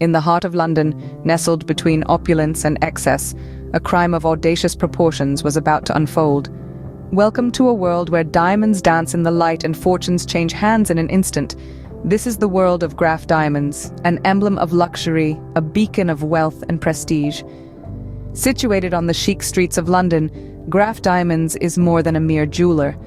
In the heart of London, nestled between opulence and excess, a crime of audacious proportions was about to unfold. Welcome to a world where diamonds dance in the light and fortunes change hands in an instant. This is the world of Graff Diamonds, an emblem of luxury, a beacon of wealth and prestige. Situated on the chic streets of London, Graff Diamonds is more than a mere jeweler.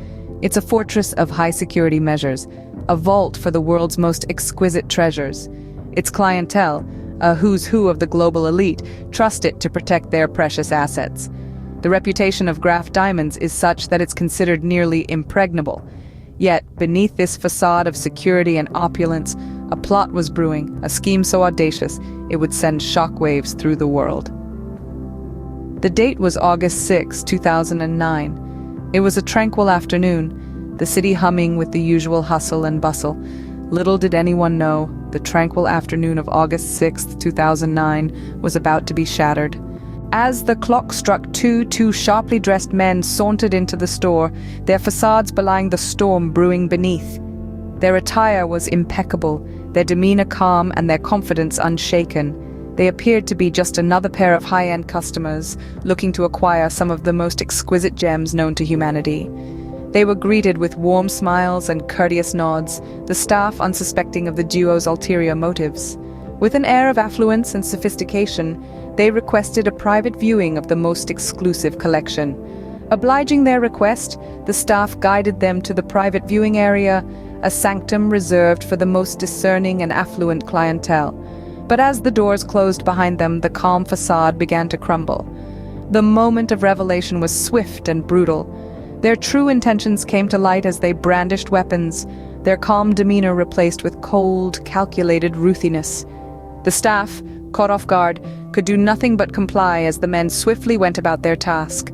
It's a fortress of high-security measures, a vault for the world's most exquisite treasures. Its clientele, a who's who of the global elite, trust it to protect their precious assets. The reputation of Graff Diamonds is such that it's considered nearly impregnable. Yet, beneath this facade of security and opulence, a plot was brewing, a scheme so audacious it would send shockwaves through the world. The date was August 6, 2009. It was a tranquil afternoon, the city humming with the usual hustle and bustle. Little did anyone know, the tranquil afternoon of August 6, 2009 was about to be shattered. As the clock struck two sharply dressed men sauntered into the store, their facades belying the storm brewing beneath. Their attire was impeccable, their demeanor calm and their confidence unshaken. They appeared to be just another pair of high-end customers looking to acquire some of the most exquisite gems known to humanity. They were greeted with warm smiles and courteous nods, the staff unsuspecting of the duo's ulterior motives. With an air of affluence and sophistication, they requested a private viewing of the most exclusive collection. Obliging their request, the staff guided them to the private viewing area, a sanctum reserved for the most discerning and affluent clientele. But as the doors closed behind them, the calm facade began to crumble. The moment of revelation was swift and brutal. Their true intentions came to light as they brandished weapons, their calm demeanor replaced with cold, calculated ruthiness. The staff, caught off guard, could do nothing but comply as the men swiftly went about their task.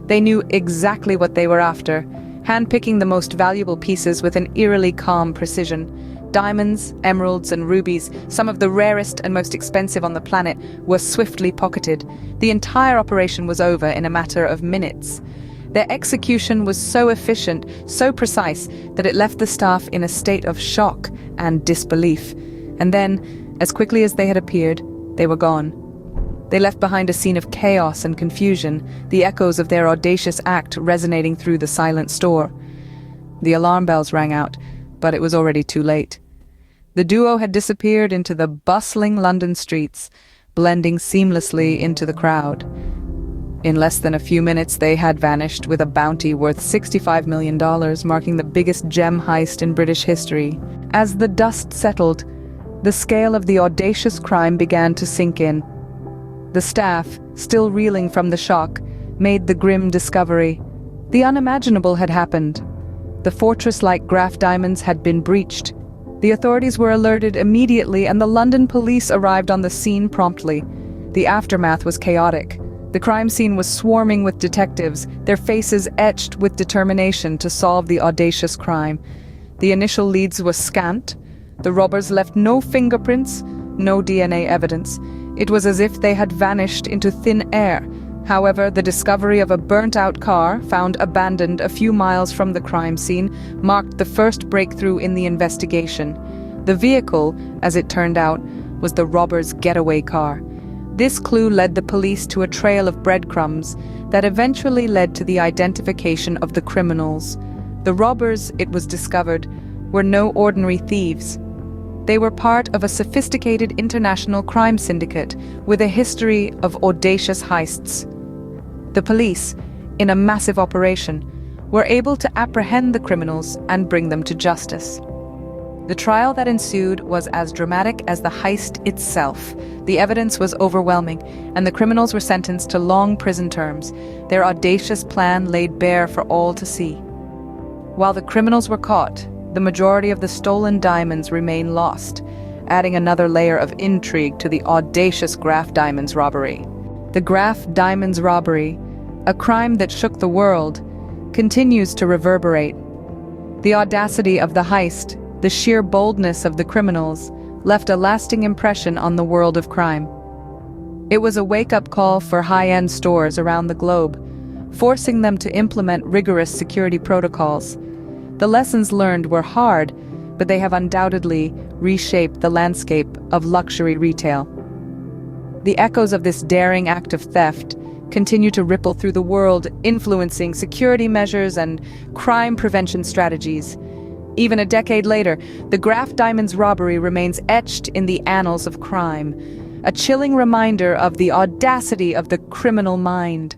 They knew exactly what they were after, handpicking the most valuable pieces with an eerily calm precision. Diamonds, emeralds, and rubies, some of the rarest and most expensive on the planet, were swiftly pocketed. The entire operation was over in a matter of minutes. Their execution was so efficient, so precise, that it left the staff in a state of shock and disbelief. And then, as quickly as they had appeared, they were gone. They left behind a scene of chaos and confusion, the echoes of their audacious act resonating through the silent store. The alarm bells rang out, but it was already too late. The duo had disappeared into the bustling London streets, blending seamlessly into the crowd. In less than a few minutes, they had vanished with a bounty worth $65 million, marking the biggest gem heist in British history. As the dust settled, the scale of the audacious crime began to sink in. The staff, still reeling from the shock, made the grim discovery. The unimaginable had happened. The fortress-like Graff Diamonds had been breached. The authorities were alerted immediately, and the London police arrived on the scene promptly. The aftermath was chaotic. The crime scene was swarming with detectives, their faces etched with determination to solve the audacious crime. The initial leads were scant. The robbers left no fingerprints, no DNA evidence. It was as if they had vanished into thin air. However, the discovery of a burnt-out car, found abandoned a few miles from the crime scene, marked the first breakthrough in the investigation. The vehicle, as it turned out, was the robbers' getaway car. This clue led the police to a trail of breadcrumbs that eventually led to the identification of the criminals. The robbers, it was discovered, were no ordinary thieves. They were part of a sophisticated international crime syndicate with a history of audacious heists. The police, in a massive operation, were able to apprehend the criminals and bring them to justice. The trial that ensued was as dramatic as the heist itself. The evidence was overwhelming, and the criminals were sentenced to long prison terms, their audacious plan laid bare for all to see. While the criminals were caught, the majority of the stolen diamonds remain lost, adding another layer of intrigue to the audacious Graff Diamonds Robbery. The Graff Diamonds Robbery, a crime that shook the world, continues to reverberate. The audacity of the heist, the sheer boldness of the criminals, left a lasting impression on the world of crime. It was a wake-up call for high-end stores around the globe, forcing them to implement rigorous security protocols. The lessons learned were hard, but they have undoubtedly reshaped the landscape of luxury retail. The echoes of this daring act of theft continue to ripple through the world, influencing security measures and crime prevention strategies. Even a decade later, the Graff Diamonds Robbery remains etched in the annals of crime, a chilling reminder of the audacity of the criminal mind.